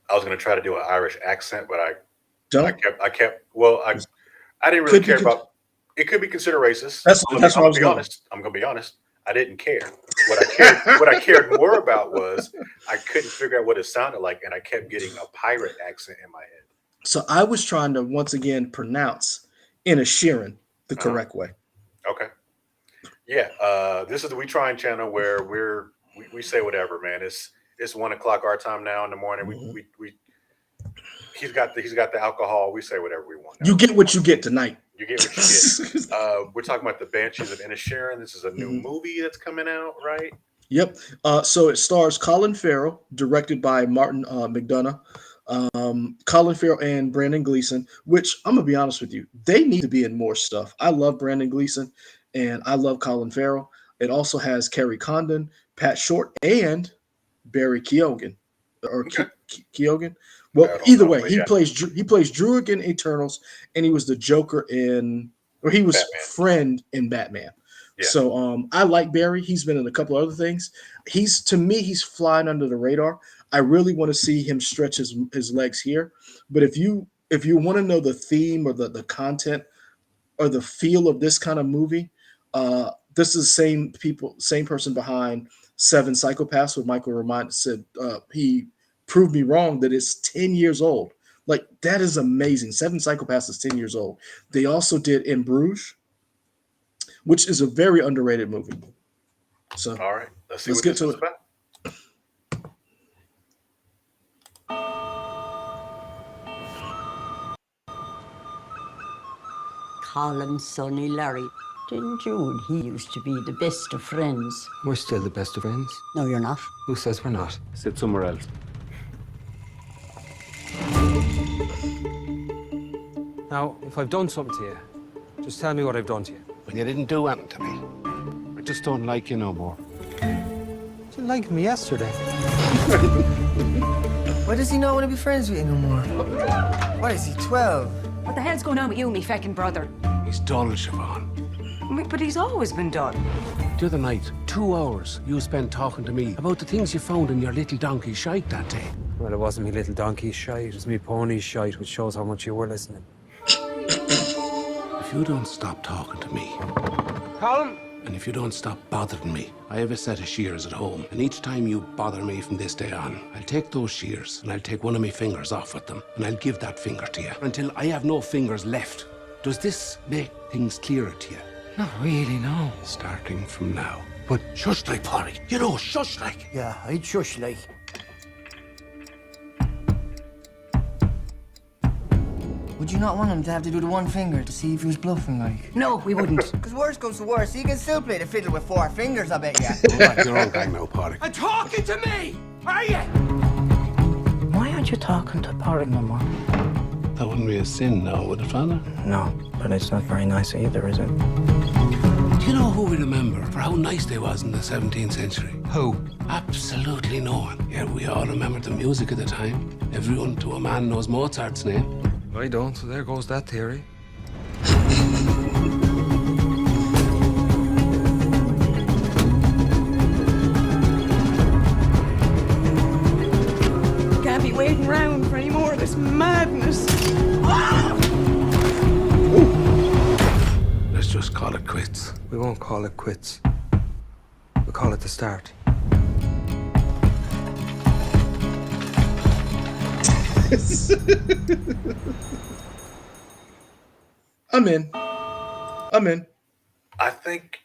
I was gonna try to do an Irish accent, but I Don't. kept I kept well I didn't really Could be. care about. It could be considered racist. That's I'm where I gonna was be going. honest. I'm gonna be honest. I didn't care. What I cared more about was I couldn't figure out what it sounded like, and I kept getting a pirate accent in my head. So I was trying to once again pronounce Inisherin the Uh huh. correct way. Okay. Yeah. This is the We Trying channel where we say whatever, man. It's 1 o'clock our time now in the morning. Mhm. We he's got the alcohol. We say whatever we want now You in get the what you morning. get tonight. You get what you get. We're talking about the Banshees of Inisherin. This is a new Mhm. movie that's coming out, right? Yep. So it stars Colin Farrell, directed by Martin McDonough. Colin Farrell and Brandon Gleeson, which I'm gonna be honest with you, they need to be in more stuff. I love Brandon Gleeson and I love Colin Farrell. It also has Kerry Condon, Pat Short, and Barry Keoghan or Okay. Keoghan. Well, I don't either know, way, but yeah, He plays Druig in Eternals, and he was the Joker in, or he was Batman. Friend in Batman. Yeah. So I like Barry. He's been in a couple other things. He's to me, he's flying under the radar. I really want to see him stretch his legs here. But if you want to know the theme or the content or the feel of this kind of movie, this is the same person behind Seven Psychopaths, where Michael Remind said he proved me wrong that it's 10 years old. Like that is amazing. Seven Psychopaths is 10 years old. They also did In Bruges, which is a very underrated movie. So All right. Let's see let's what get this to is it. about. Colin, Sonny, Larry. Didn't you and he used to be the best of friends? We're still the best of friends. No, you're not. Who says we're not? Sit somewhere else. Now, if I've done something to you, just tell me what I've done to you. When you didn't do anything to me. I just don't like you no more. You liked me yesterday. Why does he not want to be friends with you no more? What is he, 12? What the hell's going on with you, me feckin' brother? He's dull, Siobhan. But he's always been done. The other night, 2 hours you spent talking to me about the things you found in your little donkey shite that day. Well, it wasn't me little donkey's shite, it was me pony's shite, which shows how much you were listening. If you don't stop talking to me, Colin! and if you don't stop bothering me, I have a set of shears at home, and each time you bother me from this day on, I'll take those shears and I'll take one of my fingers off with them, and I'll give that finger to you until I have no fingers left. Does this make things clearer to you? Not really, no. Starting from now. But shush like, Polly. You know, shush like. Yeah, I'd shush like. Would you not want him to have to do the one finger to see if he was bluffing, like? No, we wouldn't. Because worst comes to worst, he can still play the fiddle with 4 fingers, I bet ya. Go back to your own gang now, Polly. I'm talking to me! Are you? Why aren't you talking to Porrick no more? That wouldn't be a sin now, would it, Father? No, but it's not very nice either, is it? Do you know who we remember for how nice they was in the 17th century? Who? Absolutely no one. Yet we all remember the music of the time. Everyone to a man knows Mozart's name. I don't, so there goes that theory. Can't be waiting around for any more of this madness. Let's just call it quits. We won't call it quits. We'll call it the start. I'm in. I'm in. I think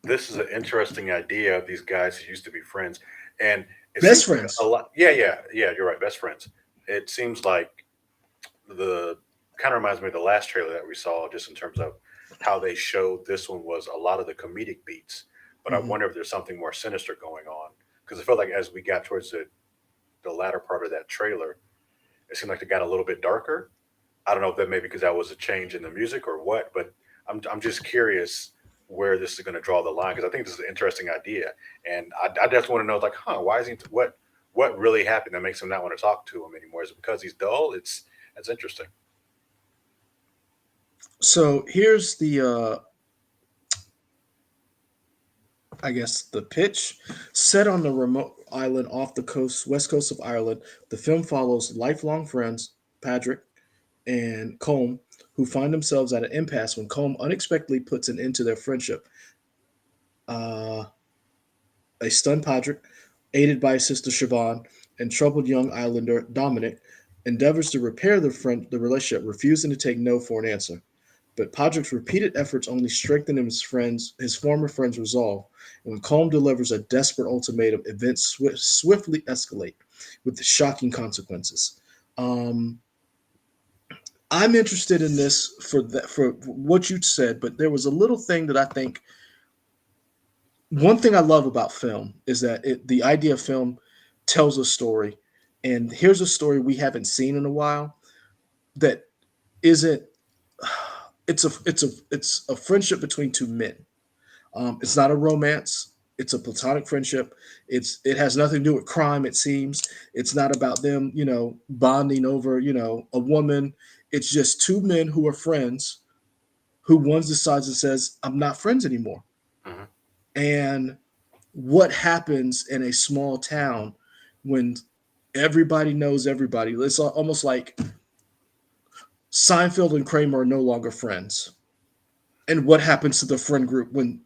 this is an interesting idea of these guys who used to be friends, and it Best seems like friends. a lot. Yeah. You're right. Best friends. It seems like the kind of reminds me of the last trailer that we saw, just in terms of how they showed this one was a lot of the comedic beats. But I Mhm. wonder if there's something more sinister going on, because I felt like as we got towards the latter part of that trailer, it seemed like it got a little bit darker. I don't know if that maybe because that was a change in the music or what, but I'm just curious where this is going to draw the line, because I think this is an interesting idea, and I just want to know, like, why is he what really happened that makes him not want to talk to him anymore? Is it because he's dull? That's interesting. So here's I guess the pitch, set on the remote island off the west coast of Ireland, the film follows lifelong friends Patrick and Colm, who find themselves at an impasse when Colm unexpectedly puts an end to their friendship. Uh, a stunned Patrick, aided by his sister Siobhan, and troubled young islander Dominic, endeavors to repair the relationship, refusing to take no for an answer. But Podrick's repeated efforts only strengthen his former friend's resolve. And when Colm delivers a desperate ultimatum, events swiftly escalate with the shocking consequences. Um, I'm interested in this for what you said, but there was a little thing that I think. One thing I love about film is that the idea of film tells a story, and here's a story we haven't seen in a while that isn't. It's a friendship between two men. It's not a romance. It's a platonic friendship. It has nothing to do with crime. It seems it's not about them, bonding over, a woman. It's just two men who are friends. Who one decides and says, "I'm not friends anymore." Mhm. And what happens in a small town when everybody knows everybody? It's almost like Seinfeld and Kramer are no longer friends. And what happens to the friend group when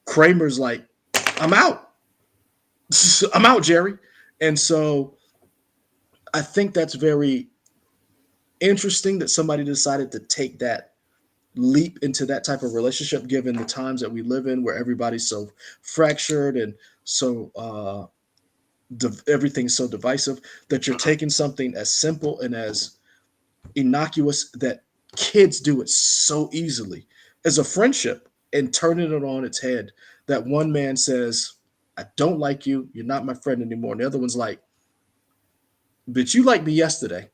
Kramer's like, "I'm out. I'm out, Jerry." And so I think that's very interesting that somebody decided to take that leap into that type of relationship, given the times that we live in, where everybody's so fractured and so everything's so divisive, that you're Mhm. taking something as simple and as innocuous that kids do it so easily as a friendship and turning it on its head. That one man says, "I don't like you. You're not my friend anymore." And the other one's like, "But you liked me yesterday."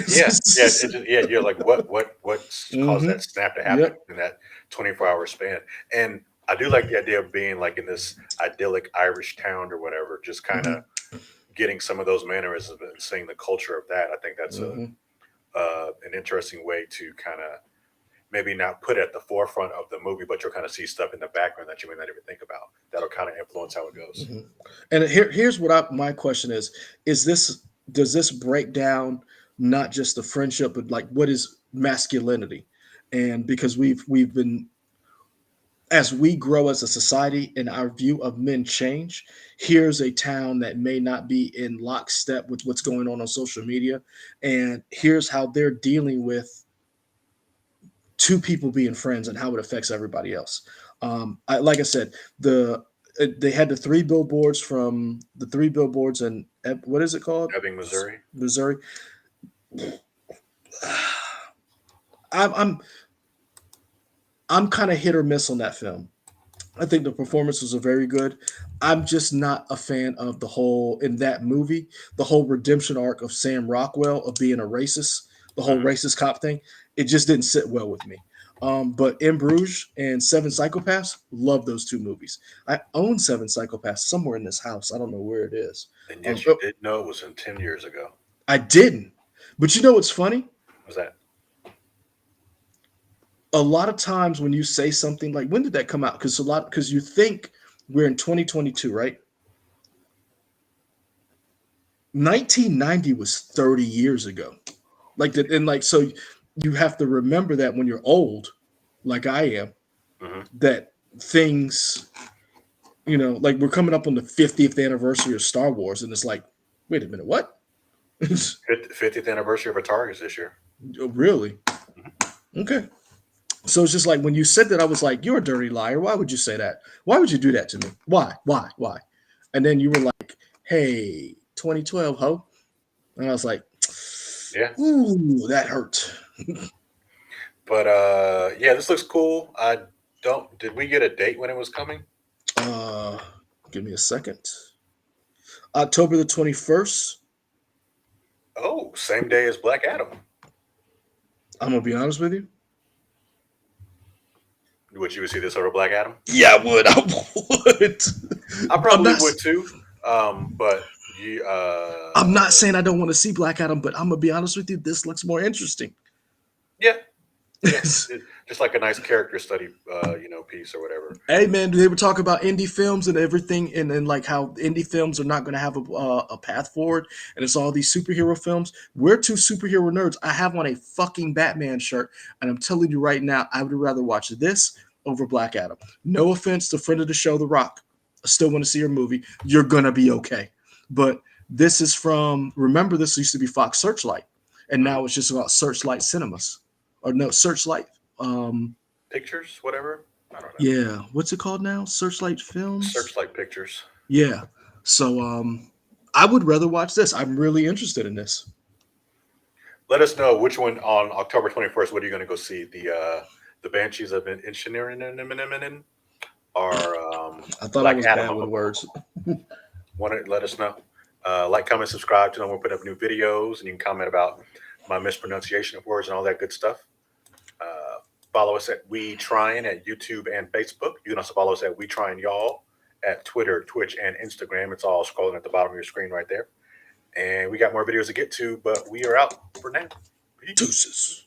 Yeah, yeah, yeah. You're like, what's caused Hmm. that snap to happen Yep. in that 24-hour span? And I do like the idea of being like in this idyllic Irish town or whatever, just kind of Hmm. getting some of those mannerisms and seeing the culture of that. I think that's a Hmm. an interesting way to kind of maybe not put it at the forefront of the movie, but you'll kind of see stuff in the background that you may not even think about. That'll kind of influence how it goes. Hmm. And here's what my question is: Is does this break down not just the friendship, but like what is masculinity? And because we've been, as we grow as a society and our view of men change, here's a town that may not be in lockstep with what's going on social media, and here's how they're dealing with two people being friends and how it affects everybody else. Like I said, they had the three billboards and what is it called? Ebbing, Missouri. Missouri. I'm I'm I'm kind of hit or miss on that film. I think the performances are very good. I'm just not a fan of in that movie, the whole redemption arc of Sam Rockwell of being a racist, the whole Mhm. racist cop thing. It just didn't sit well with me. But In Bruges and Seven Psychopaths, love those two movies. I own Seven Psychopaths somewhere in this house. I don't know where it is. And yet you Oh, did know it was in 10 years ago. I didn't. But you know what's funny? Was that? A lot of times when you say something like, when did that come out? Because you think we're in 2022, right? 1990 was 30 years ago. Like that, and like so you have to remember that when you're old, like I am, Hmm. that things, like we're coming up on the 50th anniversary of Star Wars, and it's like, wait a minute, what? 50th anniversary of Atari this year. Oh, really? Mhm. Okay. So it's just like when you said that, I was like, "You're a dirty liar. Why would you say that? Why would you do that to me? Why? Why? Why?" And then you were like, "Hey, 2012, ho," and I was like, Yeah. "Ooh, that hurt." But yeah, this looks cool. I don't, did we get a date when it was coming? Uh, Give me a second. October the 21st. Oh, same day as Black Adam. I'm gonna be honest with you. Would you see this over Black Adam? Yeah, I would. I would. I I'm probably not. would too. But you, I'm not saying I don't want to see Black Adam, but I'm gonna be honest with you. This looks more interesting. yeah, yeah. just like a nice character study, piece or whatever. Hey man, they were talking about indie films and everything, and like how indie films are not going to have a path forward, and it's all these superhero films. We're two superhero nerds. I have on a fucking Batman shirt, and I'm telling you right now, I would rather watch this over Black Adam. No offense to friend of the show, The Rock. I still want to see your movie. You're gonna be okay, but this is from. Remember, this used to be Fox Searchlight, and now it's just about Searchlight Cinemas, or no Searchlight. Pictures, whatever. I don't know. Yeah, what's it called now? Searchlight Films. Searchlight Pictures. Yeah. So I would rather watch this. I'm really interested in this. Let us know which one on October 21st. What are you going to go see? The Banshees of Inisherin or I thought I Black was Adam? bad with words. Want to let us know? Like, comment, subscribe to them. We'll put up new videos, and you can comment about my mispronunciation of words and all that good stuff. Follow us at We Tryin' at YouTube and Facebook. You can also follow us at We Tryin' Y'all at Twitter, Twitch, and Instagram. It's all scrolling at the bottom of your screen right there. And we got more videos to get to, but we are out for now. Peace. Deuces.